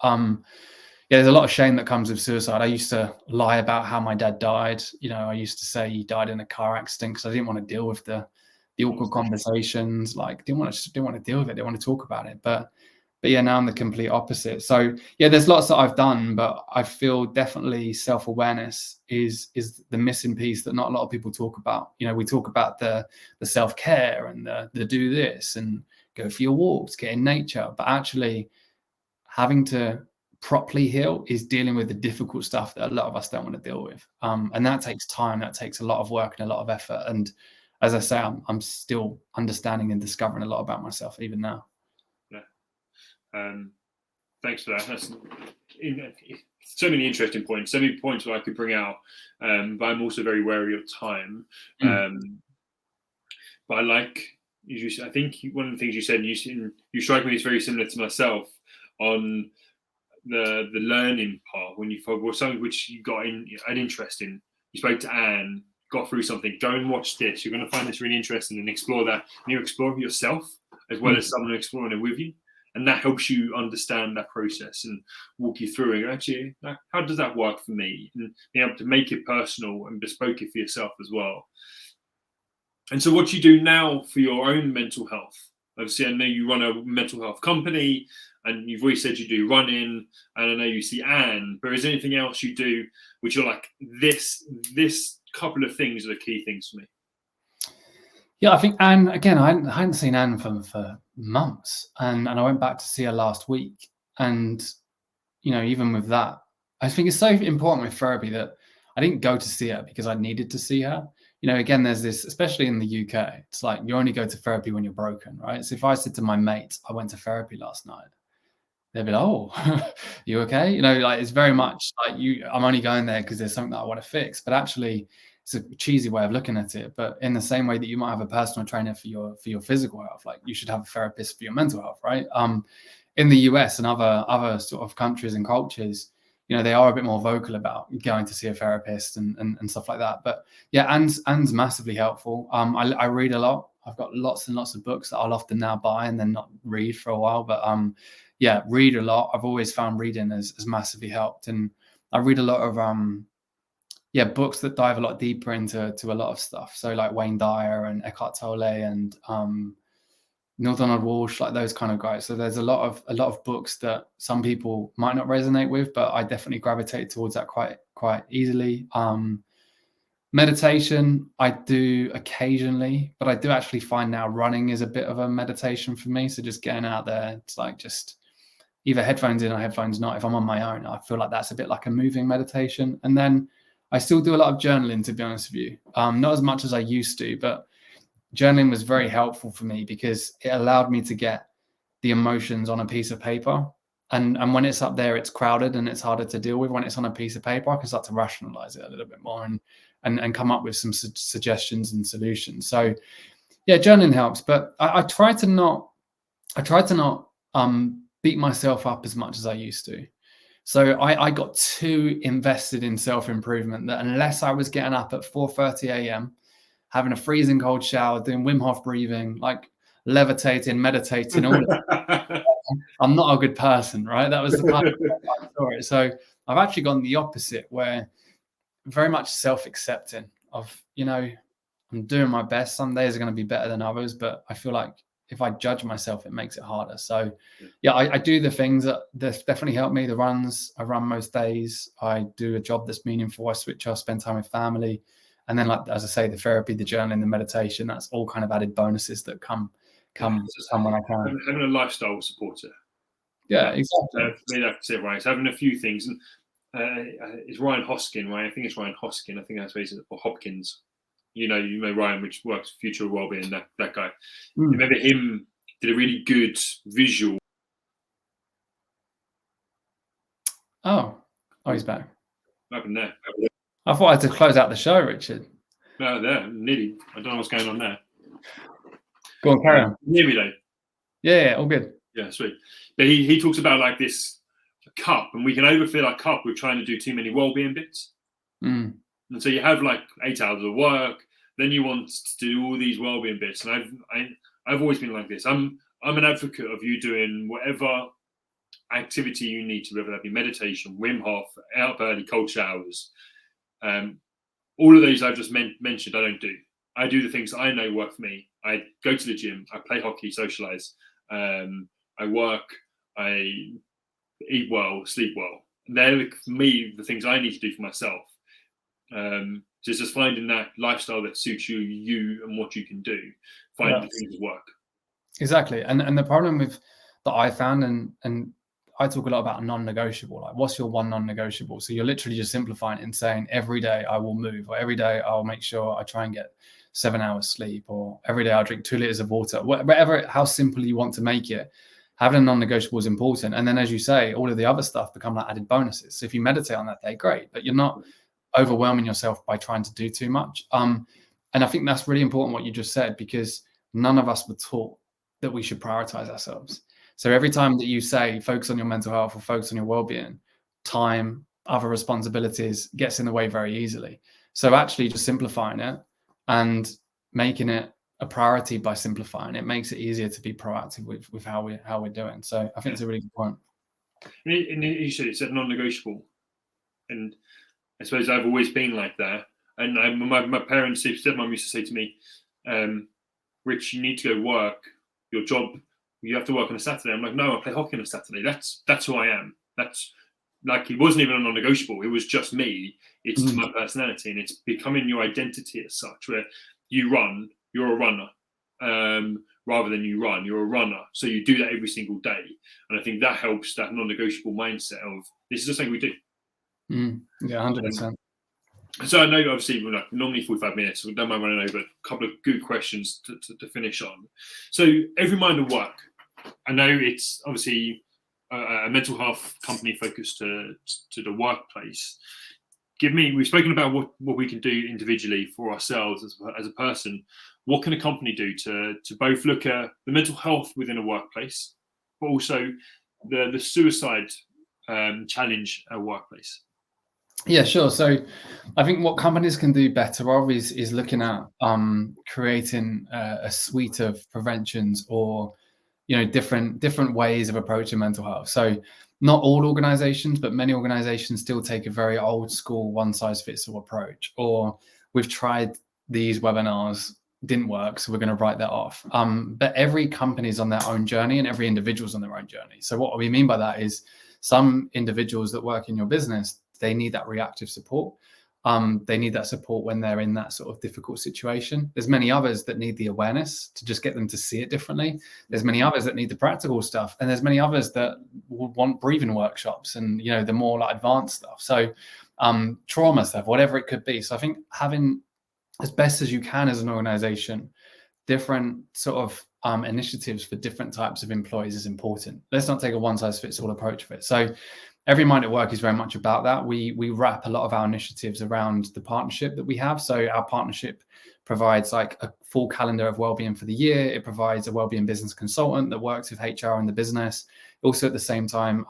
[SPEAKER 2] There's a lot of shame that comes with suicide. I used to lie about how my dad died. I used to say he died in a car accident because I didn't want to deal with the awkward conversations. Like didn't want to deal with it. Didn't want to talk about it. But now I'm the complete opposite. So there's lots that I've done, but I feel definitely self-awareness is the missing piece that not a lot of people talk about. We talk about the self-care and the do this and go for your walks, get in nature, but actually having to properly heal is dealing with the difficult stuff that a lot of us don't want to deal with. And that takes time, that takes a lot of work and a lot of effort. And as I say, I'm still understanding and discovering a lot about myself even now.
[SPEAKER 1] Yeah. Thanks for that. That's so many interesting points, so many points that I could bring out. But I'm also very wary of time. But I like, I think one of the things you said, you strike me as very similar to myself on the learning part. When you focus something which you got an interest in, you spoke to Anne, got through something, go and watch this, you're going to find this really interesting and explore that, and you explore yourself as well as someone exploring it with you, and that helps you understand that process and walk you through it. Actually, how does that work for me, and being able to make it personal and bespoke it for yourself as well. And so what you do now for your own mental health, obviously I know you run a mental health company, and you've always said you do running, and I know you see Anne, but is there anything else you do which you're like, this couple of things are the key things for me?
[SPEAKER 2] Yeah, I think Anne, again, I hadn't seen Anne for months, and I went back to see her last week. And, even with that, I think it's so important with therapy that I didn't go to see her because I needed to see her. Again, there's this, especially in the UK, it's like you only go to therapy when you're broken, right? So if I said to my mates, I went to therapy last night, they'd be like, oh, you okay? It's very much like I'm only going there because there's something that I want to fix. But actually, it's a cheesy way of looking at it. But in the same way that you might have a personal trainer for your physical health, like you should have a therapist for your mental health, right? In the US and other sort of countries and cultures, they are a bit more vocal about going to see a therapist and stuff like that. But yeah, Anne's massively helpful. I read a lot. I've got lots and lots of books that I'll often now buy and then not read for a while. But yeah, read a lot. I've always found reading has massively helped, and I read a lot of books that dive a lot deeper into a lot of stuff. So like Wayne Dyer and Eckhart Tolle and Neil Donald Walsh, like those kind of guys. So there's a lot of books that some people might not resonate with, but I definitely gravitate towards that quite easily. Meditation, I do occasionally, but I do actually find now running is a bit of a meditation for me. So just getting out there, it's like just either headphones in or headphones not. If I'm on my own, I feel like that's a bit like a moving meditation. And then I still do a lot of journaling, to be honest with you. Not as much as I used to, but journaling was very helpful for me because it allowed me to get the emotions on a piece of paper. And when it's up there, it's crowded and it's harder to deal with. When it's on a piece of paper, I can start to rationalize it a little bit more and come up with some suggestions and solutions. So yeah, journaling helps, but I try to not beat myself up as much as I used to. So I got too invested in self-improvement that unless I was getting up at 4:30 a.m., having a freezing cold shower, doing Wim Hof breathing, like levitating, meditating, all of that, I'm not a good person, right? That was the kind of I saw it. So I've actually gone the opposite, where very much self-accepting of, I'm doing my best. Some days are going to be better than others, but I feel like if I judge myself, it makes it harder. So yeah, I do the things that definitely help me. The runs, I run most days. I do a job that's meaningful. I switch off, spend time with family. And then, like, as I say, the therapy, the journaling, the meditation, that's all kind of added bonuses that come when I can.
[SPEAKER 1] Having a lifestyle supporter.
[SPEAKER 2] Yeah, exactly.
[SPEAKER 1] Maybe that's it, right? It's having a few things. And it's Ryan Hoskin, right? I think it's Ryan Hoskin. I think that's what it is, or Hopkins. You know Ryan, which works Future of Wellbeing, that guy. You remember him did a really good visual.
[SPEAKER 2] Oh, he's back.
[SPEAKER 1] What happened there?
[SPEAKER 2] I thought I had to close out the show, Richard.
[SPEAKER 1] No, there, nearly. I don't know what's going on there.
[SPEAKER 2] Go on, carry on.
[SPEAKER 1] Can you hear me though?
[SPEAKER 2] Yeah, all good.
[SPEAKER 1] Yeah, sweet. But he talks about like this cup, and we can overfill our cup with trying to do too many wellbeing bits. And so you have like 8 hours of work, then you want to do all these wellbeing bits. And I've always been like this. I'm an advocate of you doing whatever activity you need to, whether that be meditation, Wim Hof, out early, cold showers. All of those I've just mentioned, I don't do. I do the things I know work for me. I go to the gym, I play hockey, socialize, I work, I eat well, sleep well. And they're, for me, the things I need to do for myself. So it's just finding that lifestyle that suits you and what you can do. Find the things that work.
[SPEAKER 2] Exactly. And the problem that I found, and I talk a lot about non-negotiable, like what's your one non-negotiable? So you're literally just simplifying it and saying every day I will move, or every day I'll make sure I try and get 7 hours sleep, or every day I'll drink 2 liters of water, whatever, how simple you want to make it. Having a non-negotiable is important. And then, as you say, all of the other stuff become like added bonuses. So if you meditate on that day, great, but you're not overwhelming yourself by trying to do too much. And I think that's really important what you just said, because none of us were taught that we should prioritize ourselves. So every time that you say focus on your mental health or focus on your well-being, time, other responsibilities gets in the way very easily. So actually just simplifying it and making it a priority by simplifying it makes it easier to be proactive with how we're doing. So I think it's a really good point.
[SPEAKER 1] And you said it's a non-negotiable, and I suppose I've always been like that. And my parents, stepmom used to say to me, Rich, you need to go work your job. You have to work on a Saturday. I'm like, no, I play hockey on a Saturday. That's who I am. That's like, it wasn't even a non-negotiable. It was just me. It's to my personality, and it's becoming your identity as such, where you run, you're a runner. Rather than you run, you're a runner. So you do that every single day. And I think that helps, that non-negotiable mindset of this is the thing we do.
[SPEAKER 2] Yeah, 100%.
[SPEAKER 1] So I know, obviously, we're like normally 45 minutes, so we don't mind running over a couple of good questions to finish on. So Everymind at work, I know it's obviously a mental health company focused to the workplace. We've spoken about what we can do individually for ourselves as a person. What can a company do to both look at the mental health within a workplace, but also the suicide challenge at a workplace?
[SPEAKER 2] Yeah, sure. So I think what companies can do better of is looking at creating a suite of preventions, or different ways of approaching mental health. So not all organizations, but many organizations still take a very old school one size fits all approach, or we've tried these webinars, didn't work, so we're going to write that off. But every company is on their own journey, and every individual's on their own journey. So what we mean by that is some individuals that work in your business, they need that reactive support. They need that support when they're in that sort of difficult situation. There's many others that need the awareness to just get them to see it differently. There's many others that need the practical stuff, and there's many others that would want breathing workshops and the more like advanced stuff. So trauma stuff, whatever it could be. So I think having, as best as you can as an organization, different sort of initiatives for different types of employees is important. Let's not take a one size fits all approach of it. So Everymind at Work is very much about that. We wrap a lot of our initiatives around the partnership that we have. So our partnership provides like a full calendar of wellbeing for the year. It provides a wellbeing business consultant that works with HR in the business. Also at the same time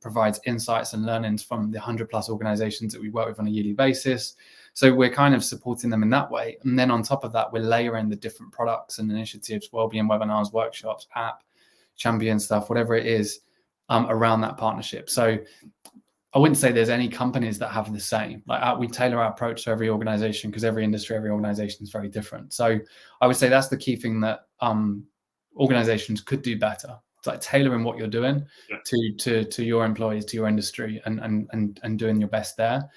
[SPEAKER 2] provides insights and learnings from the 100+ organizations that we work with on a yearly basis. So we're kind of supporting them in that way. And then on top of that, we're layering the different products and initiatives, wellbeing webinars, workshops, app, champion stuff, whatever it is, around that partnership. So I wouldn't say there's any companies that have the same. Like we tailor our approach to every organization because every industry, every organization is very different. So I would say that's the key thing that organizations could do better. It's like tailoring what you're doing to your employees, to your industry, and doing your best there.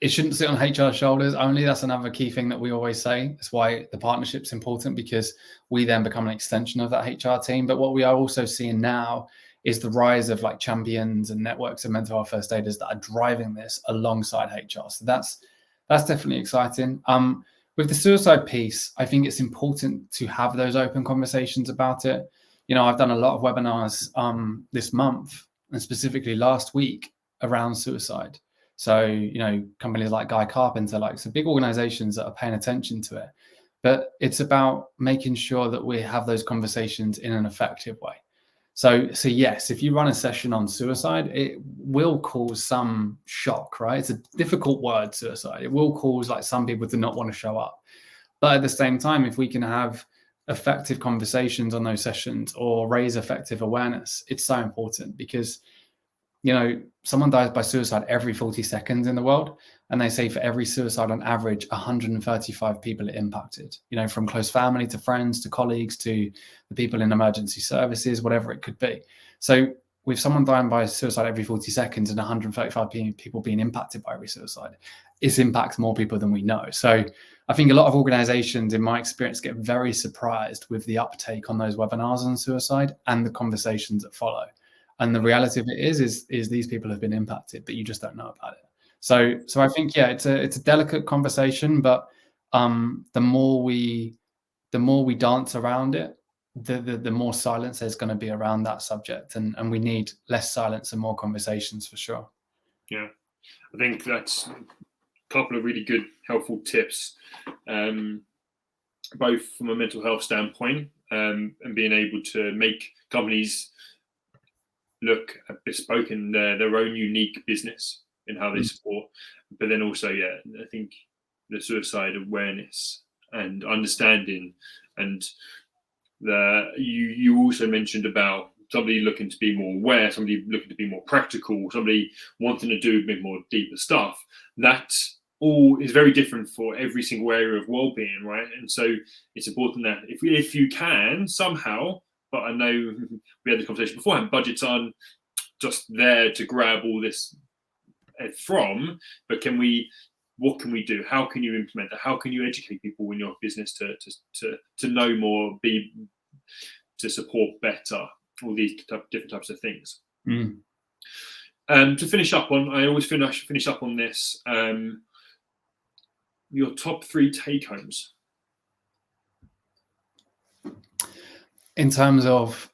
[SPEAKER 2] It shouldn't sit on HR's shoulders only. That's another key thing that we always say. That's why the partnership's important, because we then become an extension of that HR team. But what we are also seeing now is the rise of like champions and networks of mental health first aiders that are driving this alongside HR. So that's definitely exciting. With the suicide piece, I think it's important to have those open conversations about it. I've done a lot of webinars this month, and specifically last week, around suicide. So, companies like Guy Carpenter, like some big organizations that are paying attention to it. But it's about making sure that we have those conversations in an effective way. So yes, if you run a session on suicide, it will cause some shock, right? It's a difficult word, suicide. It will cause like some people to not want to show up. But at the same time, if we can have effective conversations on those sessions or raise effective awareness, it's so important, because someone dies by suicide every 40 seconds in the world. And they say for every suicide, on average, 135 people are impacted, from close family to friends to colleagues to the people in emergency services, whatever it could be. So with someone dying by suicide every 40 seconds and 135 people being impacted by every suicide, it impacts more people than we know. So I think a lot of organizations, in my experience, get very surprised with the uptake on those webinars on suicide and the conversations that follow. And the reality of it is these people have been impacted, but you just don't know about it. So I think, yeah, it's a delicate conversation, but the more we dance around it, the more silence there's going to be around that subject, and we need less silence and more conversations for sure.
[SPEAKER 1] Yeah, I think that's a couple of really good, helpful tips, both from a mental health standpoint and being able to make companies look bespoke in their own unique business in how they support. But then also, I think the suicide awareness and understanding, and you also mentioned about somebody looking to be more aware, somebody looking to be more practical, somebody wanting to do a bit more deeper stuff. That all is very different for every single area of well-being, right? And so it's important that if you can somehow, but I know we had this conversation beforehand, budgets aren't just there to grab all this from, but what can we do? How can you implement that? How can you educate people in your business to know more, to support better, all these different types of things? To finish up on, I always finish up on this, your top 3 take-homes.
[SPEAKER 2] In terms of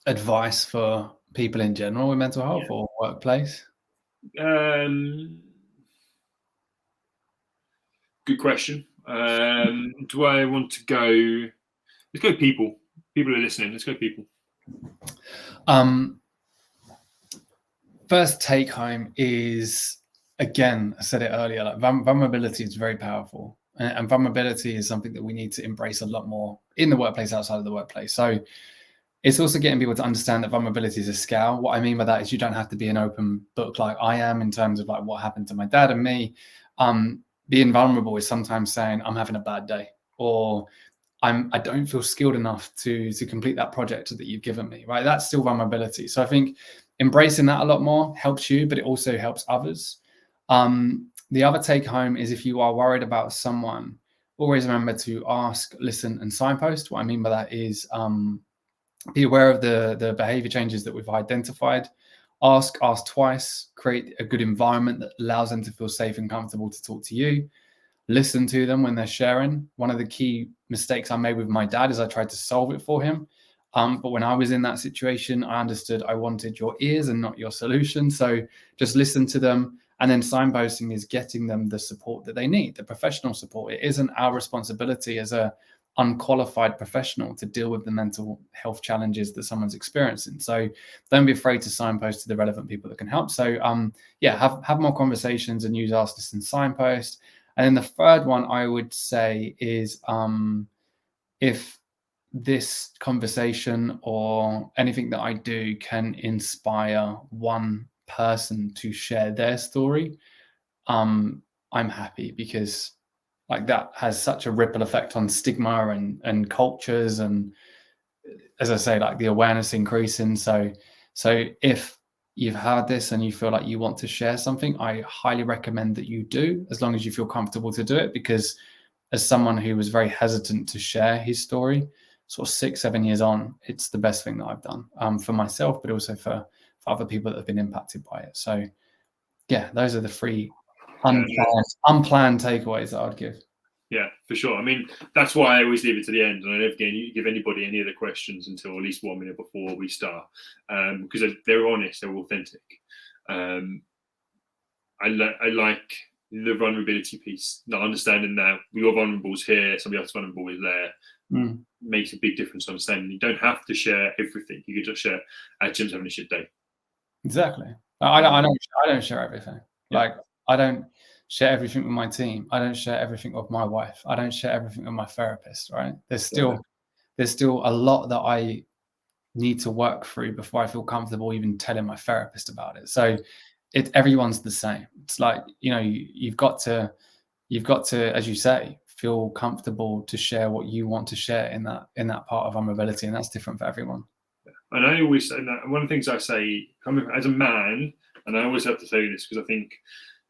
[SPEAKER 2] advice for people in general with mental health or workplace?
[SPEAKER 1] Good question. Do I want to go? Let's go people. People are listening. Let's go people.
[SPEAKER 2] First take home is, again, I said it earlier, like vulnerability is very powerful. And vulnerability is something that we need to embrace a lot more in the workplace, outside of the workplace. So it's also getting people to understand that vulnerability is a scale. What I mean by that is you don't have to be an open book like I am in terms of like what happened to my dad and me. Being vulnerable is sometimes saying I'm having a bad day, or I don't feel skilled enough to complete that project that you've given me, right? That's still vulnerability. So I think embracing that a lot more helps you, but it also helps others. The other take home is if you are worried about someone, always remember to ask, listen, and signpost. What I mean by that is be aware of the behavior changes that we've identified. Ask twice, create a good environment that allows them to feel safe and comfortable to talk to you. Listen to them when they're sharing. One of the key mistakes I made with my dad is I tried to solve it for him. But when I was in that situation, I understood I wanted your ears and not your solution. So just listen to them. And then signposting is getting them the support that they need, the professional support. It isn't our responsibility as a unqualified professional to deal with the mental health challenges that someone's experiencing. So don't be afraid to signpost to the relevant people that can help. So have more conversations and use Ask, Listen, Signpost. And then the third one I would say is if this conversation or anything that I do can inspire one person to share their story, I'm happy, because like that has such a ripple effect on stigma and cultures. And as I say, like the awareness increasing. So if you've heard this and you feel like you want to share something, I highly recommend that you do, as long as you feel comfortable to do it. Because as someone who was very hesitant to share his story, sort of 6-7 years on, it's the best thing that I've done for myself, but also for other people that have been impacted by it. So yeah, those are the three unplanned takeaways that I'd give.
[SPEAKER 1] Yeah, for sure. I mean, that's why I always leave it to the end, and I never give anybody any other questions until at least 1 minute before we start, because they're honest, they're authentic. I like the vulnerability piece, not understanding that your vulnerable is here, somebody else's vulnerable is there. Makes a big difference. Understanding you don't have to share everything. You can just share, Jim's having a shit day.
[SPEAKER 2] Exactly. I don't share everything. Yeah. Like I don't share everything with my team. I don't share everything with my wife. I don't share everything with my therapist, right? There's still a lot that I need to work through before I feel comfortable even telling my therapist about it. So everyone's the same. It's like, you've got to, as you say, feel comfortable to share what you want to share in that part of vulnerability. And that's different for everyone.
[SPEAKER 1] And I always say that one of the things I say as a man, and I always have to say this because I think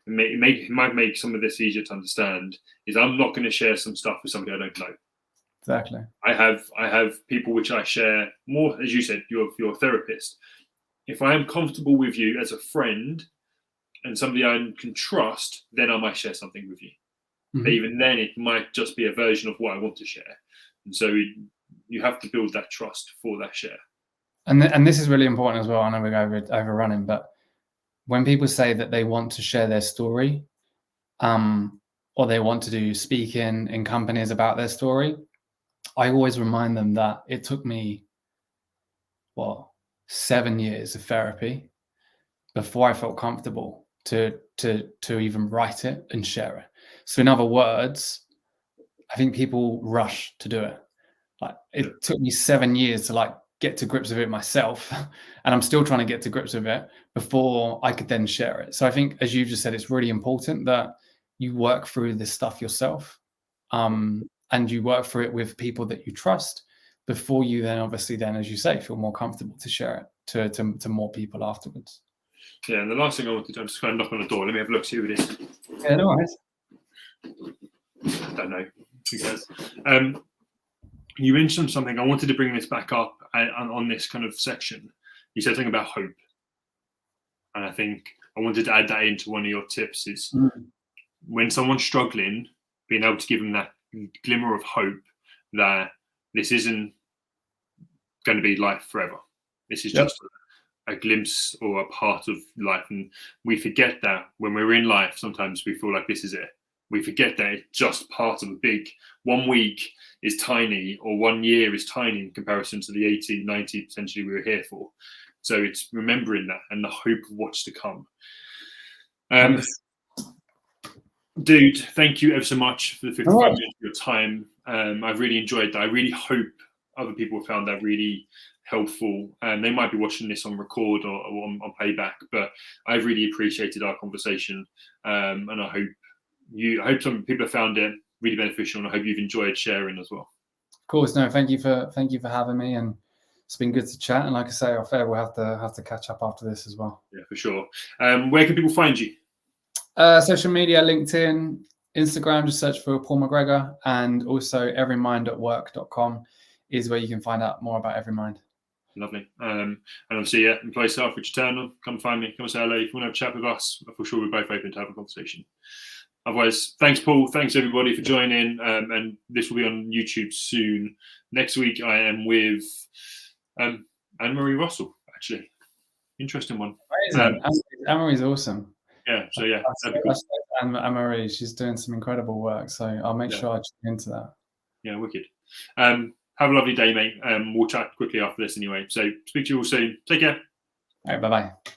[SPEAKER 1] it might make some of this easier to understand, is I'm not going to share some stuff with somebody I don't know.
[SPEAKER 2] Exactly.
[SPEAKER 1] I have people which I share more, as you said, your therapist. If I am comfortable with you as a friend and somebody I can trust, then I might share something with you. But even then, it might just be a version of what I want to share. And so you have to build that trust for that share.
[SPEAKER 2] And this is really important as well. I know we're overrunning, but when people say that they want to share their story, or they want to speak in companies about their story, I always remind them that it took me 7 years of therapy before I felt comfortable to even write it and share it. So in other words, I think people rush to do it. Like it took me 7 years to get to grips with it myself, and I'm still trying to get to grips with it before I could then share it. So I think, as you just said, it's really important that you work through this stuff yourself, and you work through it with people that you trust before you then, obviously, as you say, feel more comfortable to share it to more people afterwards.
[SPEAKER 1] Yeah, and the last thing I want to do, I'm just going to knock on the door. Let me have a look, see who it is.
[SPEAKER 2] Yeah, no worries.
[SPEAKER 1] I don't know. Who cares? You mentioned something. I wanted to bring this back up on this kind of section. You said something about hope. And I think I wanted to add that into one of your tips is when someone's struggling, being able to give them that glimmer of hope that this isn't going to be life forever. This is just a glimpse or a part of life. And we forget that when we're in life, sometimes we feel like this is it. We forget that it's just part of a big, 1 week is tiny or 1 year is tiny in comparison to the 80, 90 potentially we were here for. So it's remembering that and the hope of what's to come. Dude, thank you ever so much for the 55 minutes of your time. I've really enjoyed that. I really hope other people have found that really helpful. They might be watching this on record or on playback, but I've really appreciated our conversation. And I hope some people have found it really beneficial, and I hope you've enjoyed sharing as well.
[SPEAKER 2] Of course, no, thank you for having me, and it's been good to chat. And like I say, off air, we'll have to catch up after this as well.
[SPEAKER 1] Yeah, for sure. Where can people find you?
[SPEAKER 2] Social media, LinkedIn, Instagram, just search for Paul McGregor, and also everymind.work.com is where you can find out more about Everymind.
[SPEAKER 1] Lovely. And obviously, yeah, employee staff, Richard Turner, come find me, come and say hello. If you want to have a chat with us, for sure we're both open to have a conversation. Otherwise, thanks, Paul. Thanks, everybody, for joining. And this will be on YouTube soon. Next week, I am with Anne-Marie Russell, actually. Interesting one.
[SPEAKER 2] Anne-Marie's awesome.
[SPEAKER 1] Yeah, so yeah.
[SPEAKER 2] Anne-Marie, she's doing some incredible work. So I'll make sure I check into that.
[SPEAKER 1] Yeah, wicked. Have a lovely day, mate. We'll chat quickly after this anyway. So speak to you all soon. Take care.
[SPEAKER 2] All right, bye-bye.